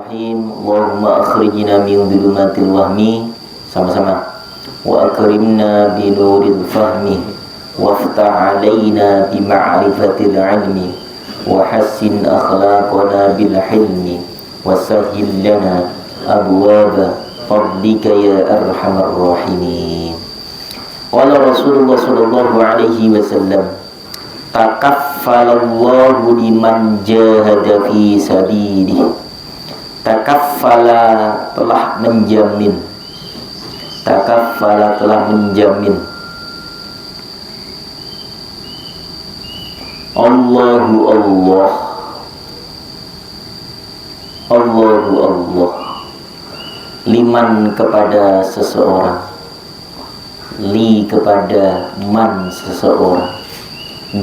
Bismillahirrahmanirrahim. Allahumma akhrijna min dhulumatil wahmi, sama-sama, wa akrimna bi nuril fahmi, waftah alaina bi ma'rifatil ilmi, wa hassin akhlaqana bil hilmi, wa sahhil lana abwaba fadlika ya arhamar rahimin. Wala Rasulullah sallallahu alaihi wasallam, takaffalallahu liman jahada fi sabilihi. Takaffala telah menjamin, takaffala telah menjamin. Allahu Allah, Allahu Allah, liman kepada seseorang, li kepada man seseorang,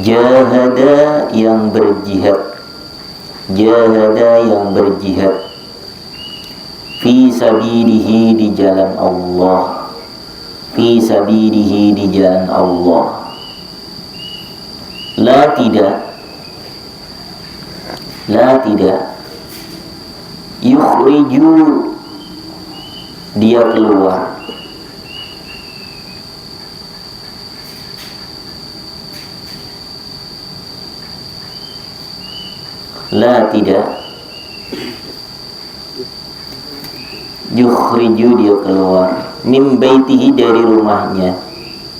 jahada yang berjihad, jahada yang berjihad, fi sabilihi di jalan Allah, fi sabilihi di jalan Allah. La tidak, la tidak, yukhriju dia keluar, la tidak, yukhriju dia keluar, min baitihi dari rumahnya,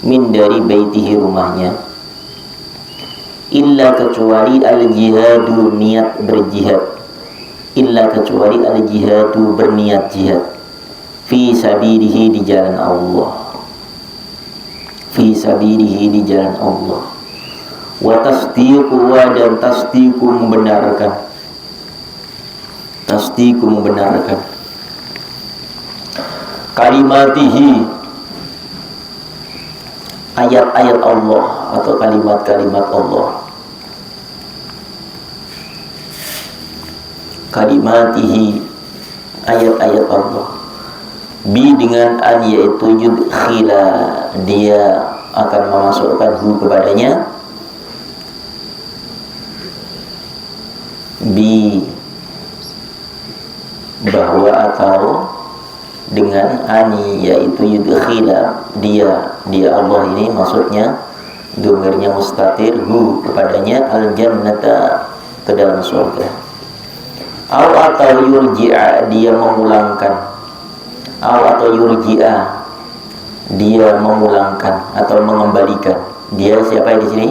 min dari baitihi rumahnya, illa kecuali al-jihadu niat berjihad, illa kecuali al-jihadu berniat jihad, fi sabilihi di jalan Allah, fi sabilihi di jalan Allah, wa tasdiqu dan tasdiqu membenarkan, tasdiqu membenarkan, kalimatihi ayat-ayat Allah atau kalimat-kalimat Allah, kalimatihi ayat-ayat Allah, bi dengan an yaitu yudkhila dia akan memasukkan hu kepadanya, bi bahwa atau dengan ani yaitu yudkhila dia Allah ini maksudnya domirnya mustatir hu kepadanya al jannata ke dalam surga, atau yurji'a dia memulangkan, atau yurji'a dia memulangkan atau mengembalikan, dia siapa di sini?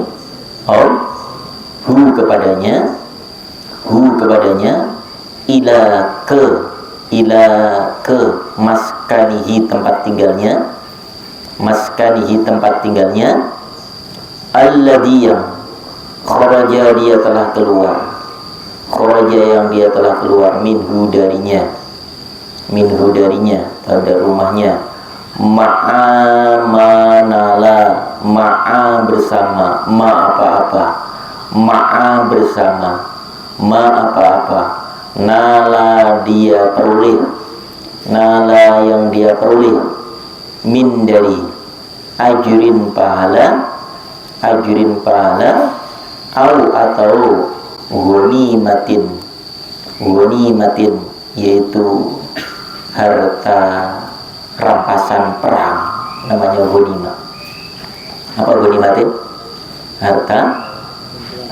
Hu kepadanya, hu kepadanya, ila ke maskanihi tempat tinggalnya, maskanihi tempat tinggalnya, alladhi yang kharaja dia telah keluar, kharaja yang dia telah keluar, minhu darinya, minhu darinya pada rumahnya, ma'a manala, ma'a bersama, ma apa-apa, ma'a bersama, ma apa-apa, nala dia peroleh, nala yang dia peroleh, min dari ajrin pahala, ajrin pahala, atau ghanimatin, ghanimatin yaitu harta rampasan perang, namanya ghanimah. Apa ghanimatin? Harta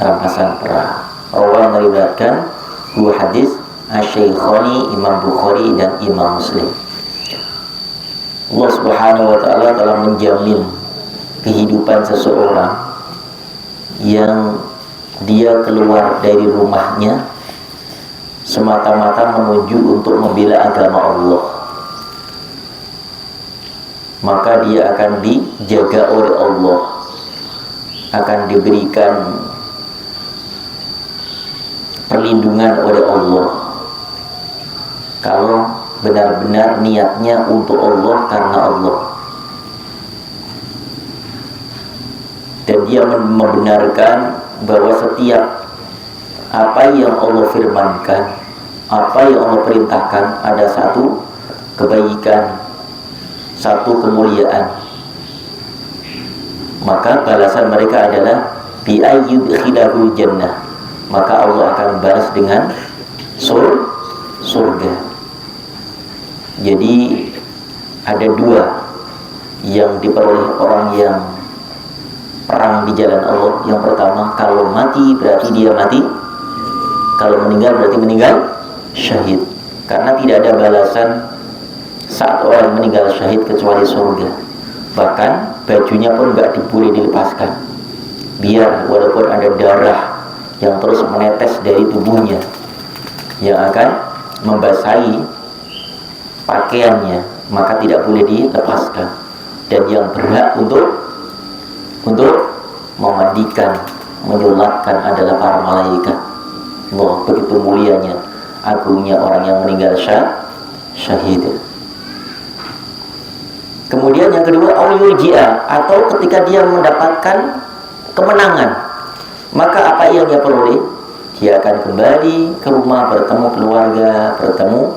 rampasan perang. Rawi meriwayatkan dua hadis Asy-Syaikhani, Imam Bukhari dan Imam Muslim. Allah Subhanahu wa taala telah menjamin kehidupan seseorang yang dia keluar dari rumahnya semata-mata menuju untuk membela agama Allah, maka dia akan dijaga oleh Allah, akan diberikan perlindungan oleh Allah kalau benar-benar niatnya untuk Allah, karena Allah, dan dia membenarkan bahwa setiap apa yang Allah firmankan, apa yang Allah perintahkan, ada satu kebaikan, satu kemuliaan, maka balasan mereka adalah bi ayyudkhilahul jannah, maka Allah akan balas dengan surga. Jadi ada dua yang diperoleh orang yang perang di jalan Allah. Yang pertama, kalau mati berarti dia mati, kalau meninggal berarti meninggal syahid. Karena tidak ada balasan saat orang meninggal syahid kecuali surga. Bahkan bajunya pun nggak boleh dilepaskan, biar walaupun ada darah yang terus menetes dari tubuhnya yang akan membasahi pakaiannya, maka tidak boleh dilepaskan. Dan yang berhak untuk memandikan, menyulatkan adalah para malaikat. Wah, begitu mulianya, agungnya orang yang meninggal syahid. Kemudian yang kedua, auliyulji'a, atau ketika dia mendapatkan kemenangan, maka apa yang dia peroleh? Dia akan kembali ke rumah, bertemu keluarga, bertemu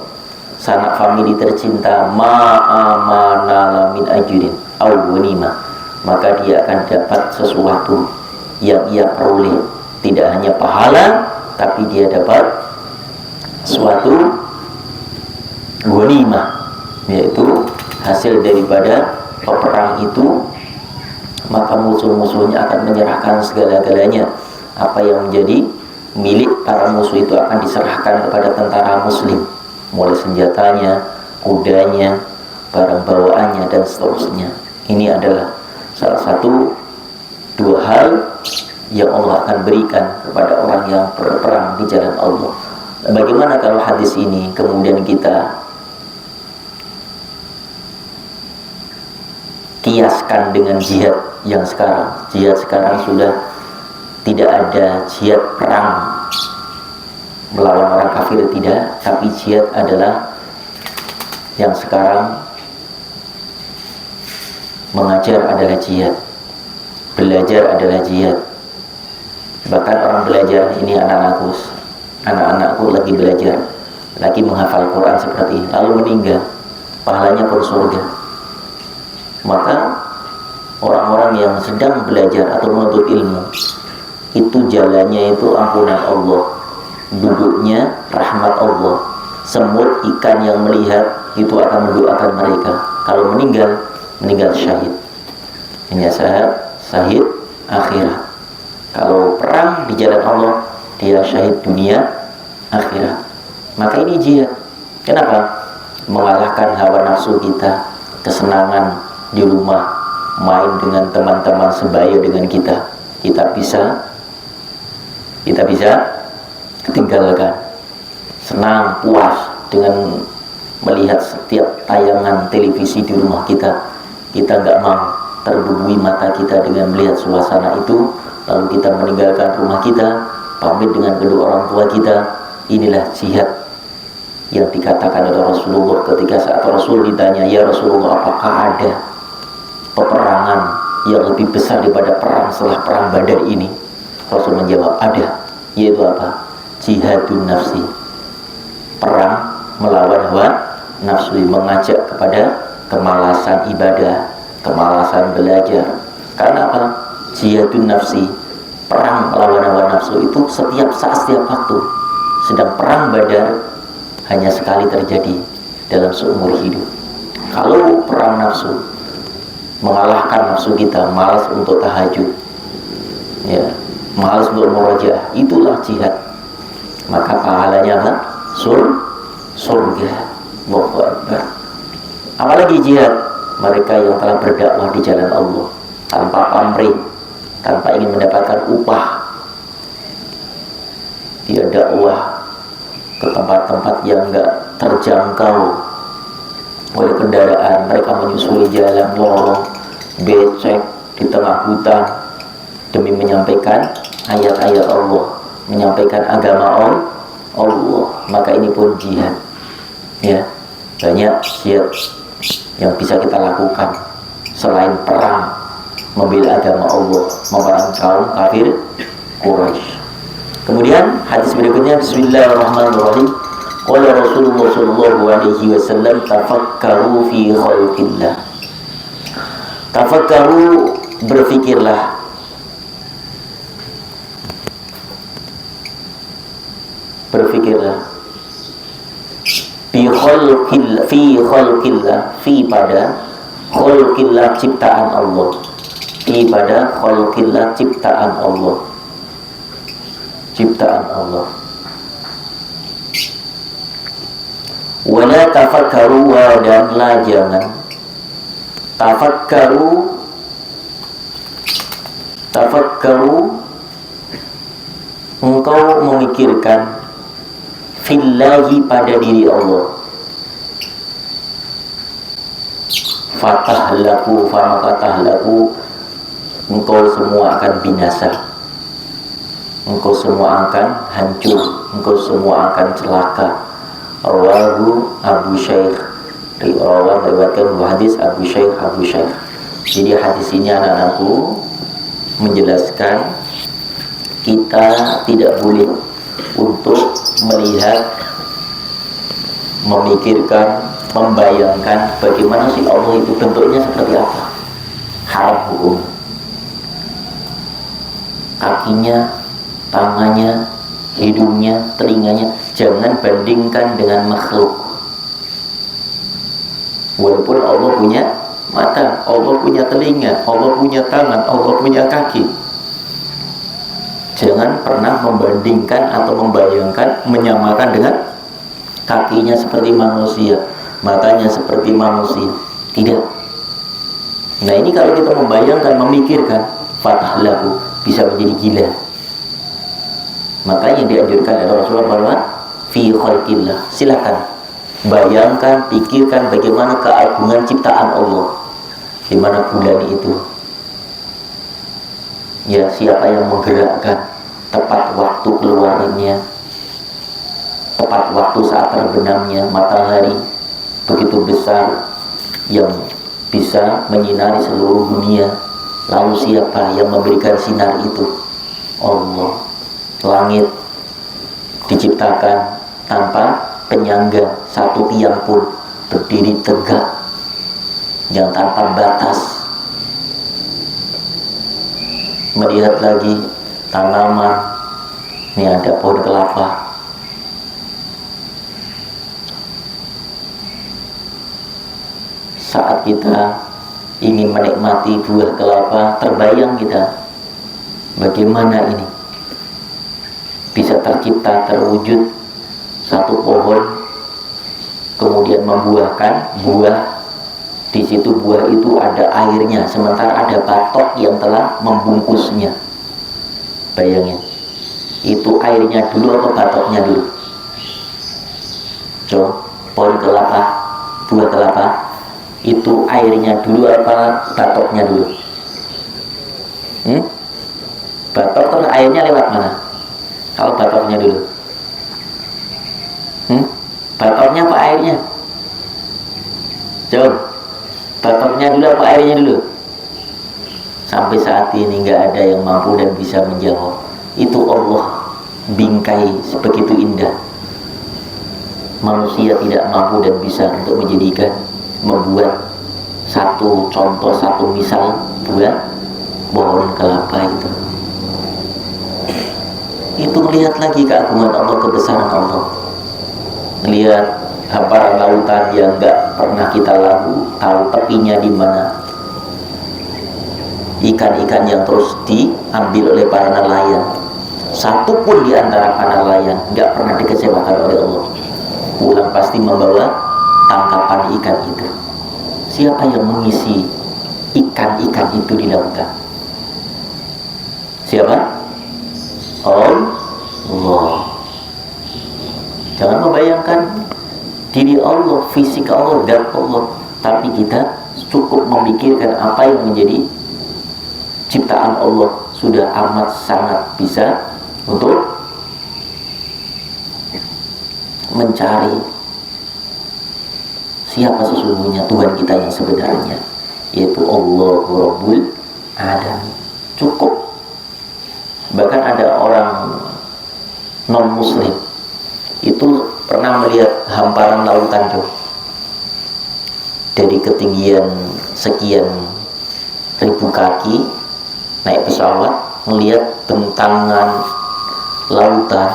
sanak famili tercinta, ma'amana min ajrin au ghanimah. Maka dia akan dapat sesuatu yang ia peroleh, tidak hanya pahala, tapi dia dapat suatu ghanimah, yaitu hasil daripada peperang itu. Maka musuh-musuhnya akan menyerahkan segala-galanya. Apa yang menjadi milik para musuh itu akan diserahkan kepada tentara muslim, mulai senjatanya, kudanya, barang bawaannya, dan seterusnya. Ini adalah salah satu dua hal yang Allah akan berikan kepada orang yang berperang di jalan Allah. Bagaimana kalau hadis ini kemudian kita kiaskan dengan jihad yang sekarang? Jihad sekarang sudah tidak ada jihad perang melawan orang kafir, tidak, tapi jihad adalah yang sekarang mengajar adalah jihad, belajar adalah jihad. Bahkan orang belajar ini anak-anakku lagi belajar, lagi menghafal Quran seperti ini, lalu meninggal, pahalanya pun surga. Maka orang-orang yang sedang belajar atau menuntut ilmu itu jalannya itu ampunan Allah, duduknya rahmat Allah. Semut, ikan yang melihat itu akan mendoakan mereka. Kalau meninggal syahid. Ini syahid akhirat. Kalau perang di jalan Allah, dia syahid dunia akhirat. Maka ini jihad. Kenapa? Mengalahkan hawa nafsu kita, kesenangan di rumah, main dengan teman-teman sebaya dengan kita bisa tinggalkan. Senang, puas dengan melihat setiap tayangan televisi di rumah kita nggak mau terbumbui mata kita dengan melihat suasana itu, lalu kita meninggalkan rumah kita, pamit dengan kedua orang tua kita. Inilah jihad yang dikatakan oleh Rasulullah ketika saat Rasul ditanya, "Ya Rasulullah, apakah ada peperangan yang lebih besar daripada perang setelah perang Badar ini?" Rasul menjawab, ada, yaitu apa? Jihadun nafsi, perang melawan hawa nafsu, mengajak kepada kemalasan ibadah, kemalasan belajar. Karena apa? Jihadun nafsi, perang melawan hawa nafsu itu setiap saat, setiap waktu. Sedang perang Badar hanya sekali terjadi dalam seumur hidup. Kalau perang nafsu, mengalahkan nafsu kita, malas untuk tahajud, ya, malas untuk murojaah, itulah jihad. Maka pahalanya apa? Surga. Allahu Akbar. Apalagi jihad mereka yang telah berdakwah di jalan Allah tanpa pamrih, tanpa ingin mendapatkan upah. Dia dakwah ke tempat-tempat yang enggak terjangkau oleh kendaraan. Mereka menyusuri jalan lorong, becek di tengah hutan demi menyampaikan ayat-ayat Allah, menyampaikan agama Allah. Maka ini pun jihad. Ya, banyak jihad yang bisa kita lakukan selain perang membela agama Allah, memerangi kaum kafir Quraisy. Kemudian hadis berikutnya, Bismillahirrahmanirrahim. Qala Rasulullah sallallahu alaihi wasallam, tafakkaru fi khalqillah. Tafakkaru, berfikirlah. Berfikirlah fi pada khalqillah ciptaan Allah, fi pada khalqillah ciptaan Allah, ciptaan Allah. Wala tafakkaru, dan la jangan tafakkaru. Tafakkaru, engkau memikirkan fillahi pada diri Allah. Fatahlaku, famaka tahlaku, engkau semua akan binasa, engkau semua akan hancur, engkau semua akan celaka. Rawahu Abu Shaykh, riwayatkan hadis Abu Shaykh. Jadi hadis ini anak-anakku menjelaskan kita tidak boleh untuk melihat, memikirkan, membayangkan bagaimana si Allah itu bentuknya seperti apa. Haram hukum. Kakinya, tangannya, hidungnya, telinganya, jangan bandingkan dengan makhluk. Walaupun Allah punya mata, Allah punya telinga, Allah punya tangan, Allah punya kaki, jangan pernah membandingkan atau membayangkan, menyamakan dengan kakinya seperti manusia, matanya seperti manusia. Tidak. Nah ini kalau kita membayangkan, memikirkan, fatahlahu, bisa menjadi gila. Makanya dianjurkan oleh Rasulullah bahwa fi khalqillah, silakan bayangkan, pikirkan bagaimana keagungan ciptaan Allah. Di mana bulan itu, ya siapa yang menggerakkan, tepat waktu keluarnya, tepat waktu saat terbenamnya matahari begitu besar yang bisa menyinari seluruh dunia. Lalu siapa yang memberikan sinar itu? Allah. Langit diciptakan tanpa penyangga, satu tiang pun berdiri tegak, yang tanpa batas. Melihat lagi tanaman, ini ada pohon kelapa, saat kita ingin menikmati buah kelapa, terbayang kita bagaimana ini bisa tercipta, terwujud satu pohon kemudian membuahkan buah. Di situ buah itu ada airnya, sementara ada batok yang telah membungkusnya. Bayangin, itu airnya dulu atau batoknya dulu? Coba, pohon kelapa, buah kelapa, itu airnya dulu apa batoknya dulu? Batok terus airnya lewat mana? Kalau batoknya dulu, batoknya apa airnya? Coba, batoknya dulu apa airnya dulu? Sampai saat ini nggak ada yang mampu dan bisa menjawab. Itu Allah bingkai sebegitu indah. Manusia tidak mampu dan bisa untuk menjadikan, membuat satu contoh, satu misal buat pohon kelapa itu. Itu melihat lagi keagungan Allah, kebesaran Allah. Melihat hamparan lautan yang nggak pernah kita tahu tepinya di mana. Ikan-ikan yang terus diambil oleh para nelayan, satu pun di antara para nelayan nggak pernah dikecewakan oleh Allah. Pulang pasti membawa tangkapan ikan itu. Siapa yang mengisi ikan-ikan itu di lautan? Siapa? Allah. Jangan membayangkan diri Allah, fisik Allah, dan Allah, tapi kita cukup memikirkan apa yang menjadi ciptaan Allah. Sudah amat sangat bisa untuk mencari siapa sesungguhnya Tuhan kita yang sebenarnya, yaitu Allahu Rabbul Alamin. Cukup. Bahkan ada orang non-muslim itu pernah melihat hamparan lautan tuh dari ketinggian sekian ribu kaki, naik pesawat, melihat bentangan lautan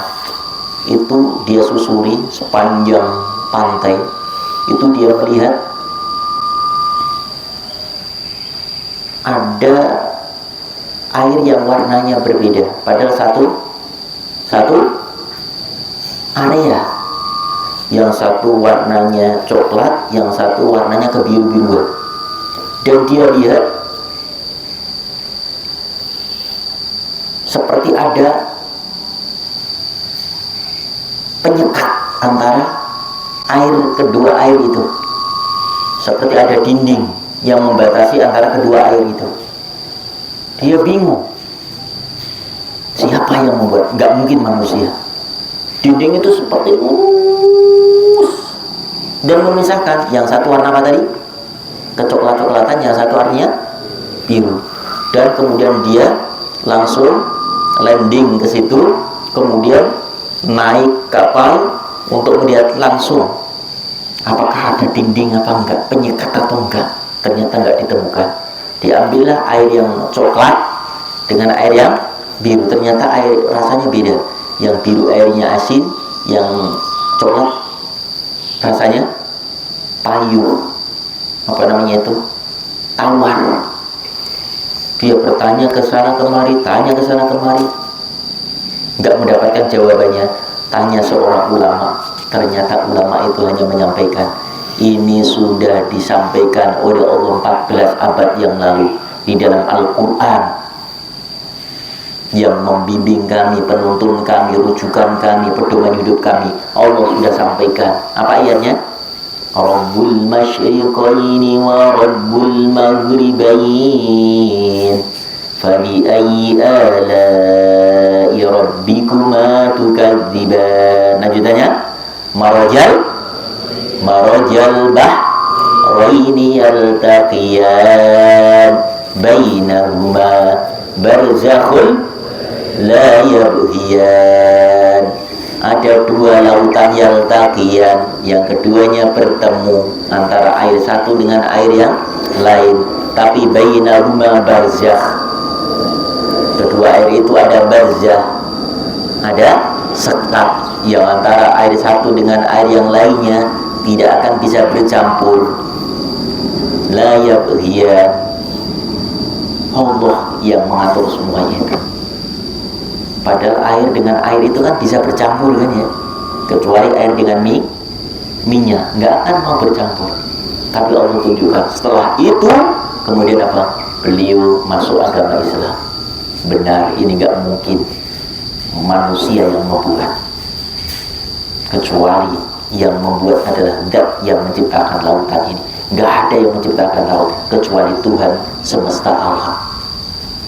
itu dia susuri sepanjang pantai, itu dia melihat ada air yang warnanya berbeda, padahal satu area. Yang satu warnanya coklat, yang satu warnanya kebiru-biruan. Dan dia lihat seperti ada penyekat antara kedua air itu, seperti ada dinding yang membatasi antara kedua air itu. Dia bingung, siapa yang membuat? Nggak mungkin manusia. Dinding itu seperti dan memisahkan, yang satu warna apa tadi? Kecoklat-coklatan, yang satu warnanya biru. Dan kemudian dia langsung landing ke situ, kemudian naik kapal untuk melihat langsung apakah ada dinding apa enggak, penyekat atau enggak. Ternyata enggak ditemukan. Diambillah air yang coklat dengan air yang biru, ternyata air rasanya beda. Yang biru airnya asin, yang coklat rasanya payung, apa namanya itu, tawar. Dia bertanya ke sana kemari, tanya ke sana kemari, nggak mendapatkan jawabannya. Tanya seorang ulama, ternyata ulama itu hanya menyampaikan, ini sudah disampaikan oleh Allah 14 abad yang lalu di dalam Al-Quran, yang membimbing kami, penuntun kami, rujukan kami, pedoman hidup kami. Allah sudah sampaikan. Apa ayatnya? Rabbul masyriqaini wa rabbul maghribain fabi ayyi ala'i rabbikuma tukadziban. Lanjutannya, marajal bahraini yaltaqiyan bainahuma barzakhul la yabghiyan. Ada dua lautan yaltaqiyan, yang keduanya bertemu, antara air satu dengan air yang lain, tapi bainahuma barzakh. Kedua air itu ada barzakh, ada sekat yang antara air satu dengan air yang lainnya tidak akan bisa bercampur. La yabghiyan. Allah yang mengatur semuanya. Padahal air dengan air itu kan bisa bercampur kan ya, kecuali air dengan minyak nggak akan mau bercampur. Tapi Allah tunjukkan setelah itu, kemudian apa? Beliau masuk agama Islam. Benar, ini nggak mungkin manusia yang membuat, kecuali yang membuat adalah zat yang menciptakan lautan ini. Nggak ada yang menciptakan laut kecuali Tuhan semesta alam.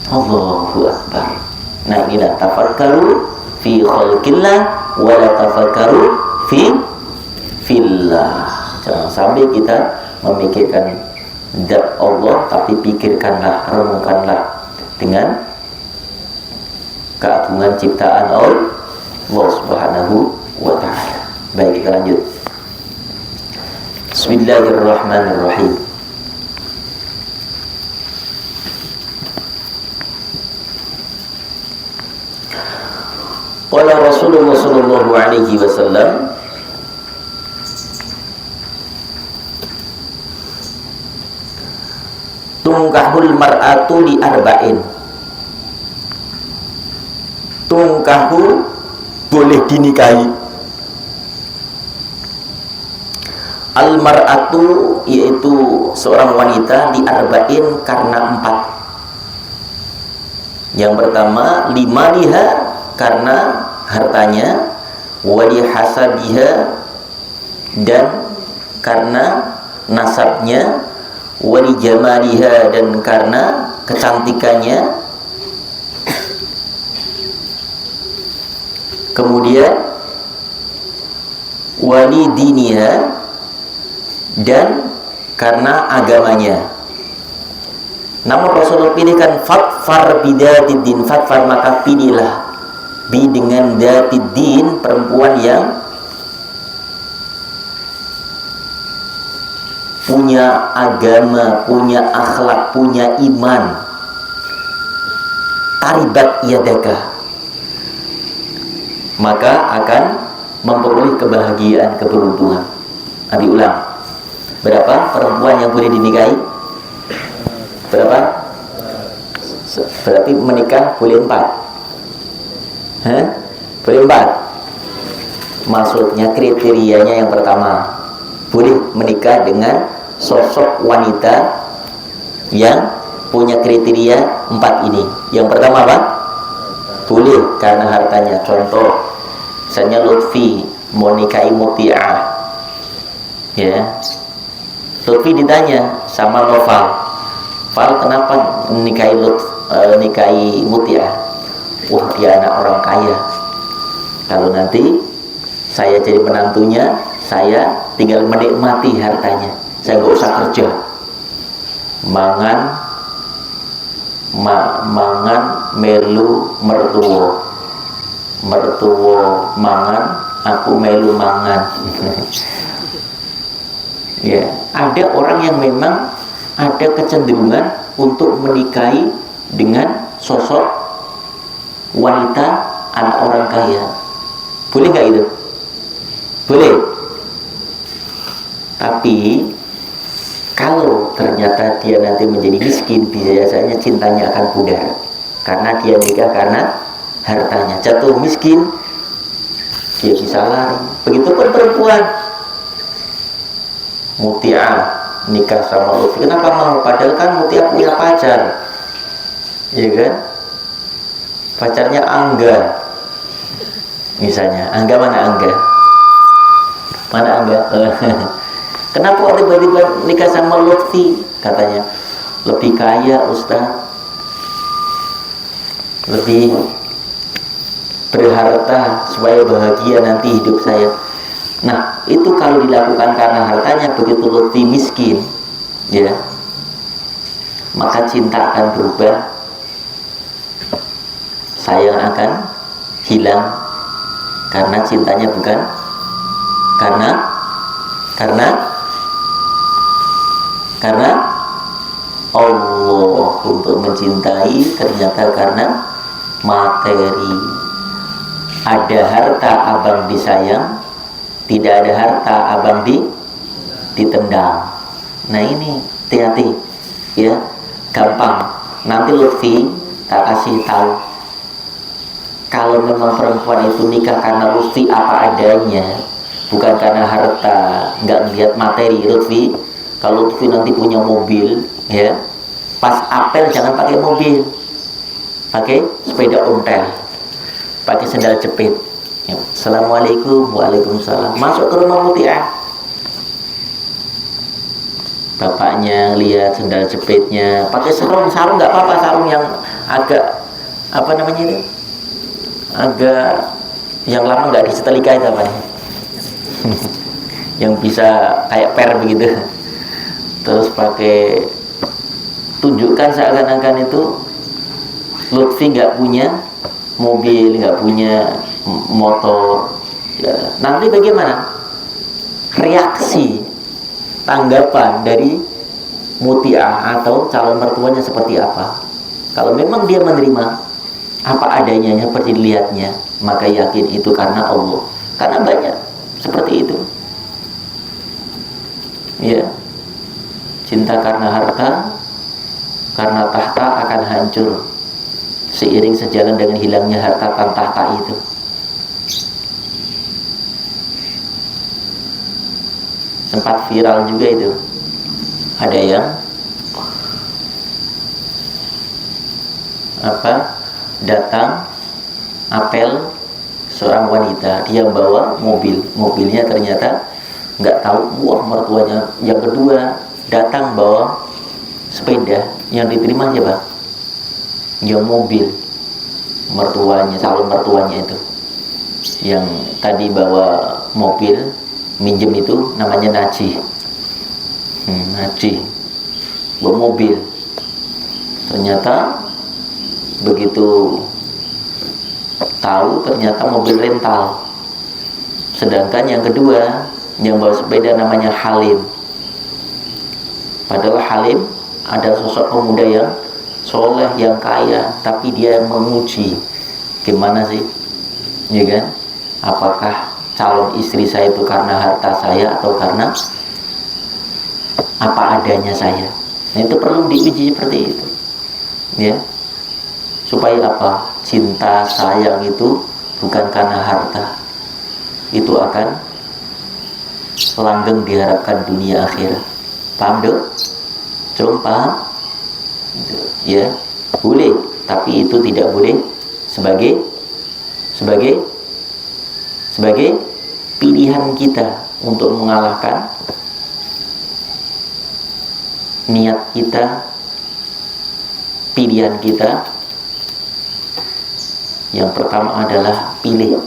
Allahu Akbar. Nah, inilah tafakkaru fi khalqillah wa la tafakkaru fillah. Jangan sampai kita memikirkan zat Allah, tapi pikirkanlah, renungkanlah dengan keagungan ciptaan Allah Subhanahu wa ta'ala. Baik, kita lanjut. Bismillahirrahmanirrahim. Qala Rasulullah sallallahu alaihi wasallam, tungkahul mar'atu li arba'in. Tungkahu boleh dinikahi. Al mar'atu yaitu seorang wanita, li arba'in karena 4. Yang pertama, lima liha karena hartanya, wali hasabiha dan karena nasabnya, wali jamaliha dan karena kecantikannya, kemudian wali diniha dan karena agamanya. Namun Rasulullah pilihkan fatfar bidatid-din, fatfar maka pilihlah bi dengan datid-din, perempuan yang punya agama, punya akhlak, punya iman. Taribat yadaka, maka akan memperoleh kebahagiaan, keberuntungan. Abi ulang. Berapa perempuan yang boleh dinikahi? Berapa? Berarti menikah boleh 4. Hah? Boleh 4. Maksudnya kriterianya yang pertama, boleh menikah dengan sosok wanita yang punya kriteria 4 ini. Yang pertama apa? Boleh karena hartanya. Contoh, misalnya Lutfi mau nikahi Muti'ah, ya. Lutfi ditanya sama Noval, Val, kenapa nikahi Muti'ah? Wah, dia anak orang kaya. Kalau nanti saya jadi menantunya, saya tinggal menikmati hartanya, saya nggak usah kerja. Mangan melu mertuwo mangan, aku melu mangan. Ya, ada orang yang memang ada kecenderungan untuk menikahi dengan sosok wanita anak orang kaya. Boleh nggak itu? Boleh. Tapi kalau ternyata dia nanti menjadi miskin, biasanya cintanya akan pudar, karena dia nikah karena hartanya. Jatuh miskin, dia bisa lari. Begitupun perempuan Muti'ah nikah sama Lutfi, kenapa mau? Padahal kan Muti'ah punya pacar, ya kan? Pacarnya Angga misalnya. Angga mana Angga? Mana Angga? Kenapa tiba-tiba nikah sama Lutfi? Katanya lebih kaya, Ustaz, lebih berharta supaya bahagia nanti hidup saya. Nah, itu kalau dilakukan karena hartanya. Begitu Lutfi miskin, ya, maka cinta akan berubah, sayang akan hilang, karena cintanya bukan karena Allah. Untuk mencintai ternyata karena materi. Ada harta abang disayang, tidak ada harta abang ditendang. Nah ini hati-hati, ya. Gampang. Nanti Lutfi tak kasih tahu, kalau memang perempuan itu nikah karena Lutfi apa adanya, bukan karena harta, nggak lihat materi. Lutfi, kalau Lutfi nanti punya mobil, ya, pas apel jangan pakai mobil, pakai sepeda ontel, pakai sendal jepit. Ya. Assalamualaikum, waalaikumsalam. Masuk ke rumah Muti'ah, bapaknya lihat sendal jepitnya, pakai sarung nggak apa-apa, sarung yang agak apa namanya itu, agak yang lama nggak disetelika itu apa nih? Yang bisa kayak per begitu. Terus pakai, tunjukkan seakan-akan itu Lutfi nggak punya mobil, nggak punya motor, ya. Nanti bagaimana reaksi, tanggapan dari Muti'ah atau calon mertuanya seperti apa? Kalau memang dia menerima apa adanya seperti dilihatnya, maka yakin itu karena Allah. Karena banyak seperti itu, ya. Cinta karena harta, karena tahta akan hancur seiring sejalan dengan hilangnya harta dan tahta itu. Sempat viral juga itu, ada yang datang apel seorang wanita, dia bawa mobilnya ternyata nggak tahu, wah mertuanya. Yang kedua datang bawa sepeda, yang diterima siapa? Yang mobil, mertuanya, calon mertuanya itu. Yang tadi bawa mobil, minjem itu namanya Najih. Najih bawa mobil, ternyata begitu tahu ternyata mobil rental. Sedangkan yang kedua yang bawa sepeda namanya Halim. Padahal Halim ada sosok pemuda yang soleh, yang kaya, tapi dia menguji, gimana sih, ya kan? Apakah calon istri saya itu karena harta saya atau karena apa adanya saya. Nah, itu perlu diuji seperti itu, ya, supaya apa? Cinta sayang itu bukan karena harta, itu akan langgeng diharapkan dunia akhirat. Paham dong? Coba paham? Ya, boleh, tapi itu tidak boleh sebagai pilihan kita untuk mengalahkan niat kita, pilihan kita. Yang pertama adalah pilih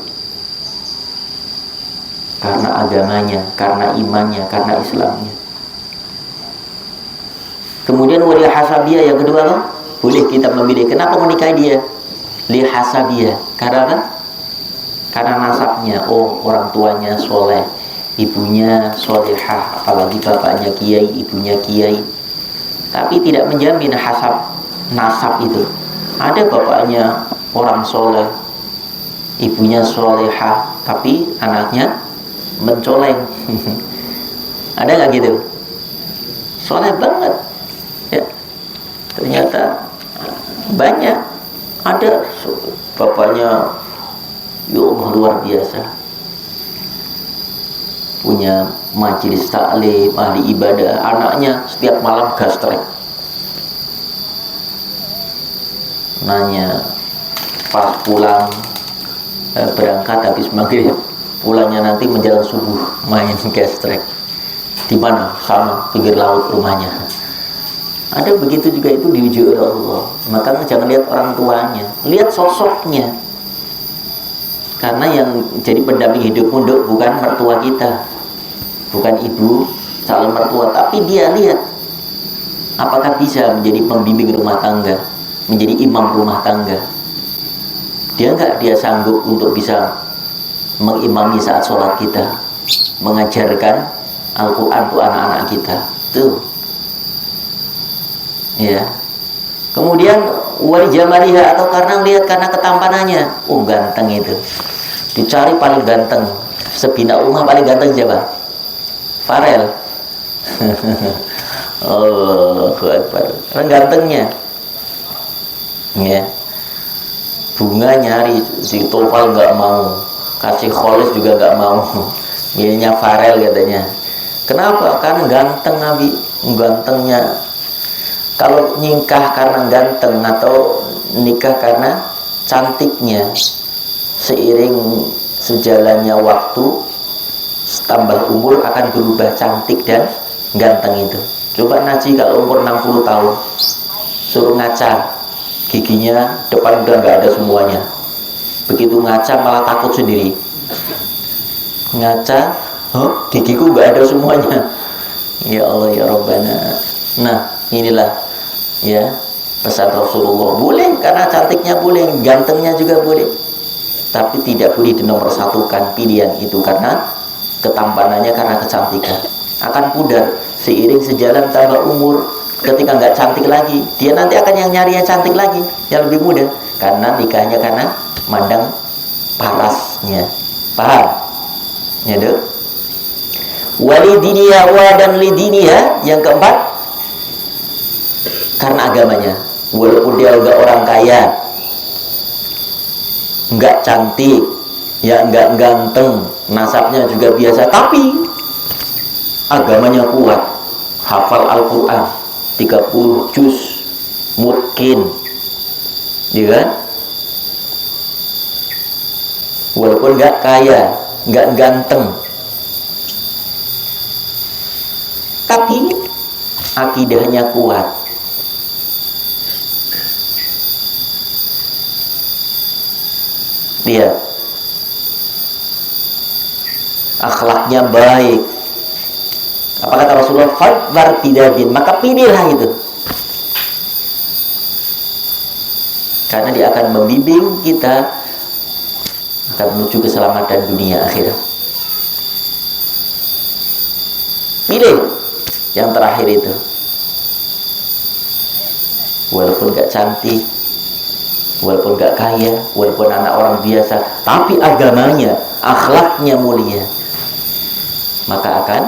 karena agamanya, karena imannya, karena Islamnya. Kemudian wali hasabiyah, yang kedua kan, boleh kita memilih. Kenapa menikahi dia? Li hasabiyah, karena apa? Karena nasabnya. Oh, orang tuanya soleh, ibunya solehah, apalagi bapaknya kiai, ibunya kiai. Tapi tidak menjamin nasab itu. Ada bapaknya orang soleh, ibunya solehah, tapi anaknya mencoleng. Ada nggak gitu? Soleh banget, ya. Ternyata banyak. Ada bapaknya, ya Allah, luar biasa, punya majelis taklim, ahli ibadah. Anaknya setiap malam gastrek. Nanya pas pulang, berangkat habis maghrib, pulangnya nanti menjelang subuh main gastrek. Di mana? Sama pinggir laut rumahnya. Ada begitu juga, itu diuji oleh Allah. Maka jangan lihat orang tuanya, lihat sosoknya. Karena yang jadi pendamping hidupmu bukan mertua kita, bukan ibu calon mertua, tapi dia lihat apakah bisa menjadi pembimbing rumah tangga, menjadi imam rumah tangga. Dia sanggup untuk bisa mengimami saat sholat kita, mengajarkan Al-Quran untuk anak-anak kita. Tuh, ya. Kemudian wali jamaliha, atau karena ketampanannya. Oh, ganteng itu, dicari paling ganteng. Sebina rumah paling ganteng siapa? Farel. Oh, karena gantengnya, ya. Bunga nyari, si Tofal nggak mau, kasih Kholis juga nggak mau, milihnya Farel katanya. Kenapa? Karena ganteng Nabi, gantengnya. Kalau nikah karena ganteng atau nikah karena cantiknya, seiring sejalannya waktu, tambah umur akan berubah cantik dan ganteng itu. Coba Naji kalau umur 60 tahun, suruh ngaca, giginya depan udah nggak ada semuanya. Begitu ngaca malah takut sendiri. Ngaca, gigiku nggak ada semuanya. Ya Allah ya Rabbana. Nah, inilah, ya, pesan Rasulullah. Boleh karena cantiknya, boleh gantengnya juga boleh, tapi tidak boleh dinomorsatukan pilihan itu karena ketampanannya, karena kecantikan. Akan pudar seiring sejalan tambah umur. Ketika nggak cantik lagi, dia nanti akan yang nyari yang cantik lagi, yang lebih muda. Karena nikahnya karena mandang parasnya. Paham? Ya dok. Walidiniya wa dan lidiniya, yang keempat, karena agamanya. Walaupun dia enggak orang kaya, enggak cantik, ya enggak ganteng, nasabnya juga biasa, tapi agamanya kuat, hafal Al-Quran 30 juz mungkin, ya kan? Walaupun enggak kaya, enggak ganteng, tapi akidahnya kuat. Dia akhlaknya baik. Apa kata Rasulullah? Fadhar bidadin, maka pilihlah itu, karena dia akan membimbing kita, akan menuju keselamatan dunia akhirat. Pilih yang terakhir itu, walaupun gak cantik, walaupun gak kaya, walaupun anak orang biasa, tapi agamanya, akhlaknya mulia, maka akan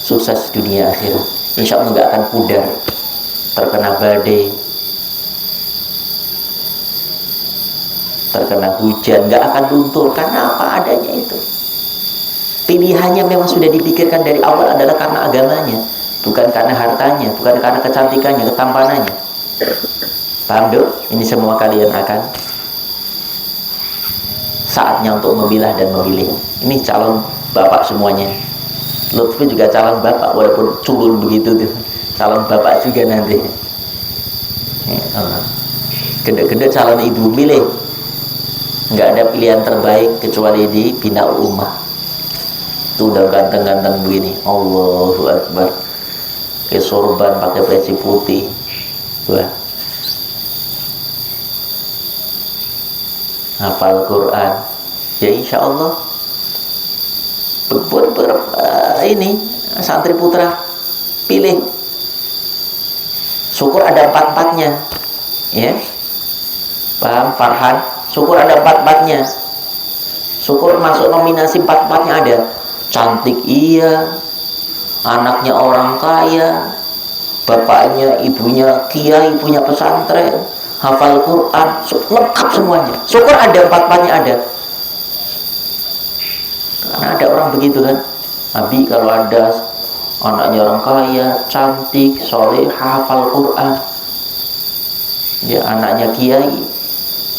sukses dunia akhirat. Insya Allah gak akan pudar terkena badai, terkena hujan, gak akan luntur. Karena apa adanya itu. Pilihannya memang sudah dipikirkan dari awal adalah karena agamanya, bukan karena hartanya, bukan karena kecantikannya, ketampanannya. Paham dong? Ini semua kalian akan saatnya untuk memilah dan memilih. Ini calon bapak semuanya. Lutfi juga calon bapak, walaupun culun begitu tuh. Calon bapak juga nanti. Gede-gede calon ibu milih. Nggak ada pilihan terbaik kecuali di Binaul Ummah. Itu udah ganteng-ganteng begini. Allahu Akbar. Kayak sorban pakai peci putih. Wah. Hafal Quran. Ya insya Allah. Ini santri putra pilih. Syukur ada empat-empatnya. Ya. Paham Farhan? Syukur ada empat-empatnya. Syukur masuk nominasi empat-empatnya ada. Cantik iya, anaknya orang kaya, bapaknya ibunya kiai, punya pesantren, hafal Quran, lengkap semuanya. Syukur ada empat-empatnya ada. Karena ada orang begitu kan. Abi kalau ada anaknya orang kaya, cantik, soleh, hafal Quran, ya anaknya kiai,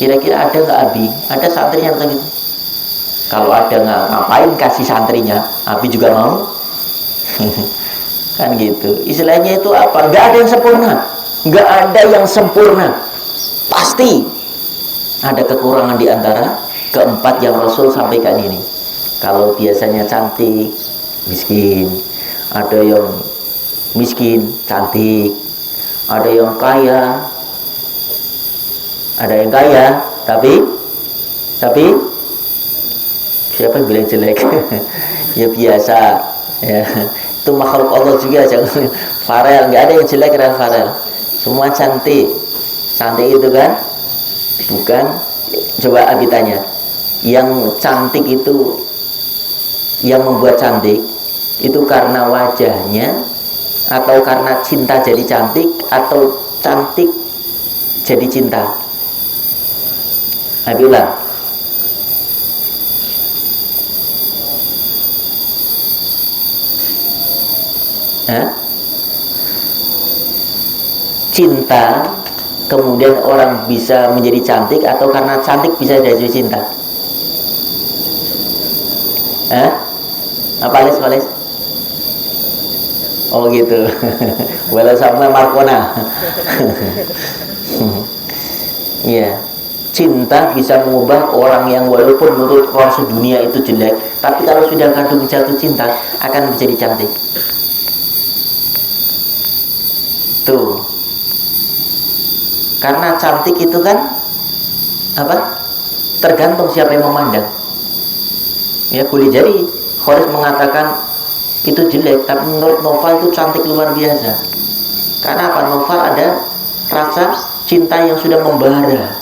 kira-kira ada nggak Abi? Ada santrinya atau gitu? Kalau ada ngapain kasih santrinya? Abi juga mau. Kan gitu. Istilahnya itu apa? Nggak ada yang sempurna. Nggak ada yang sempurna. Pasti ada kekurangan di antara keempat yang Rasul sampaikan ini. Kalau biasanya cantik, miskin. Ada yang miskin, cantik. Ada yang kaya. Ada yang kaya, tapi siapa yang bilang jelek? Ya biasa ya. Itu makhluk Allah juga. Jangan Farel, nggak ada yang jelek kan Farel. Semua cantik. Cantik itu kan bukan. Coba Abi tanya, yang cantik itu, yang membuat cantik itu karena wajahnya, atau karena cinta jadi cantik, atau cantik jadi cinta? Abi ulang. Cinta kemudian orang bisa menjadi cantik, atau karena cantik bisa jadi cinta? Apa les? Oh gitu. Walau sama Markona. Iya. Cinta bisa mengubah orang yang walaupun menurut orang sedunia itu jelek, tapi kalau sudah kadung jatuh cinta akan menjadi cantik. Tuh. Karena cantik itu kan apa? Tergantung siapa yang memandang. Ya boleh jadi Kharis mengatakan itu jelek, tapi menurut Noval itu cantik luar biasa. Karena apa? Noval ada rasa cinta yang sudah membara.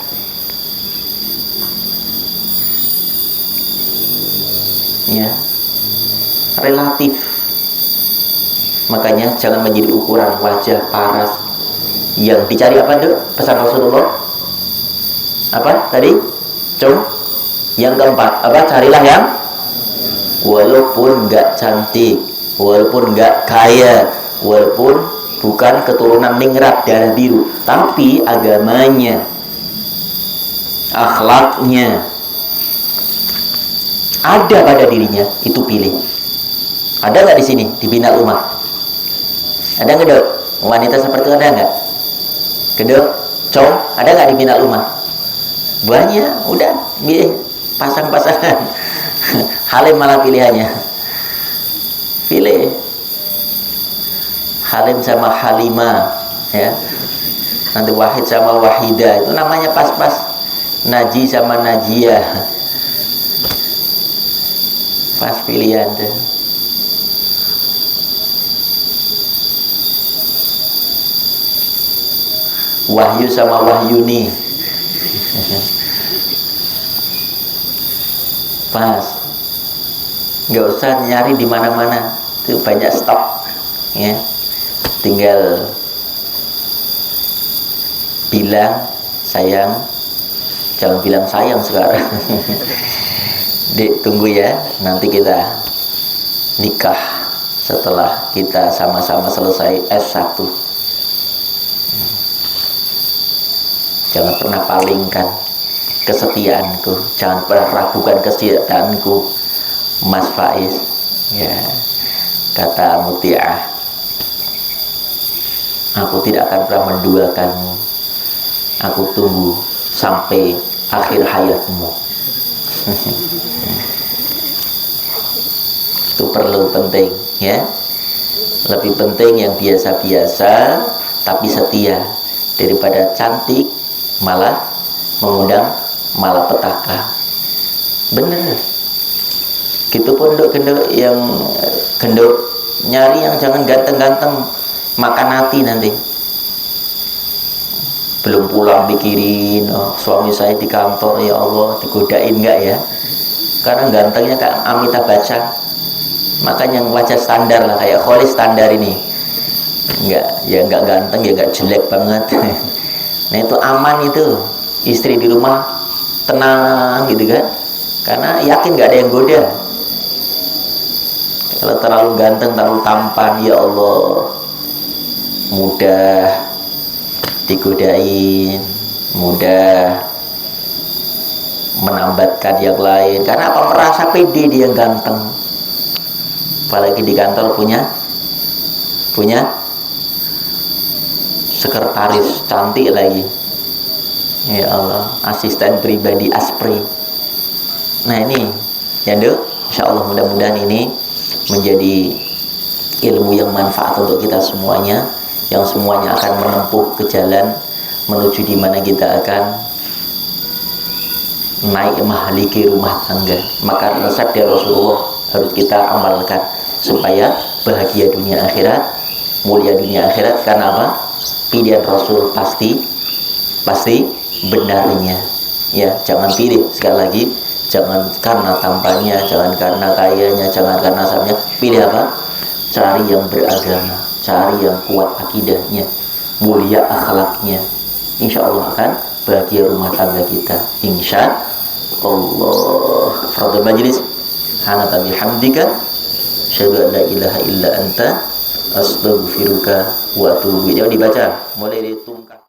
Ya, relatif. Makanya jangan menjadi ukuran wajah paras. Yang dicari apa dulu? Pesan Rasulullah apa tadi? Yang keempat apa? Carilah yang walaupun nggak cantik, walaupun nggak kaya, walaupun bukan keturunan ningrat darah biru, tapi agamanya, akhlaknya ada pada dirinya, itu pilih. Ada nggak di sini di Binaul Ummah? Ada nggak dok? Wanita seperti itu ada nggak? Kedok, ada nggak di Binaul Ummah? Banyak, udah milih pasang-pasangan. Halim malah pilihannya. Pilih Halim sama Halimah, ya. Nanti Wahid sama Wahidah, itu namanya pas-pas. Naji sama Najiyah, pas pilihan tuh. Wahyu sama Wahyuni. Pas, nggak usah nyari di mana-mana, itu banyak stok, ya. Tinggal bilang sayang, jangan bilang sayang sekarang. Dek, tunggu ya, nanti kita nikah setelah kita sama-sama selesai S1. Jangan pernah palingkan kesetiaanku, jangan pernah ragukan kesetiaanku, Mas Faiz. Ya, kata Muti'ah, aku tidak akan pernah menduakanmu. Aku tunggu sampai akhir hayatmu. Itu perlu, penting, ya. Lebih penting yang biasa-biasa tapi setia daripada cantik malah mengundang malapetaka. Bener. Gitu pondok-gendok yang gendok nyari yang jangan ganteng-ganteng, makan hati nanti. Belum pulang pikirin, oh, suami saya di kantor, ya Allah, digodain enggak ya? Karena gantengnya kayak Amitabh Bachchan. Makanya yang wajah standar lah, kayak Kholis standar ini. Enggak ganteng, ya enggak jelek banget. Nah itu aman itu. Istri di rumah tenang gitu kan. Karena yakin enggak ada yang goda. Kalau terlalu ganteng, terlalu tampan, ya Allah, mudah digodain, mudah menambatkan yang lain. Karena apa? Merasa pede dia yang ganteng. Apalagi di kantor punya sekretaris cantik lagi, ya Allah, asisten pribadi Aspri. Nah ini ya Dok, insya Allah mudah-mudahan ini menjadi ilmu yang manfaat untuk kita semuanya, yang semuanya akan menempuh ke jalan menuju di mana kita akan naik mahliki rumah tangga. Maka resep dari Rasulullah harus kita amalkan supaya bahagia dunia akhirat, mulia dunia akhirat. Karena apa? Pilihan Rasul pasti benarnya. Ya, jangan pilih, sekali lagi, jangan karena tampangnya, jangan karena kayanya, jangan karena nasabnya. Pilih apa? Cari yang beragama, cari yang kuat akidahnya, mulia akhlaknya. Insya Allah akan bahagia rumah tangga kita. Insya Allah. Fardhu majlis. Hanata bihamdika, asyhadu an la ilaha illa anta, astaghfiruka wa atubu ilaik. Dibaca mulai dari tungkang.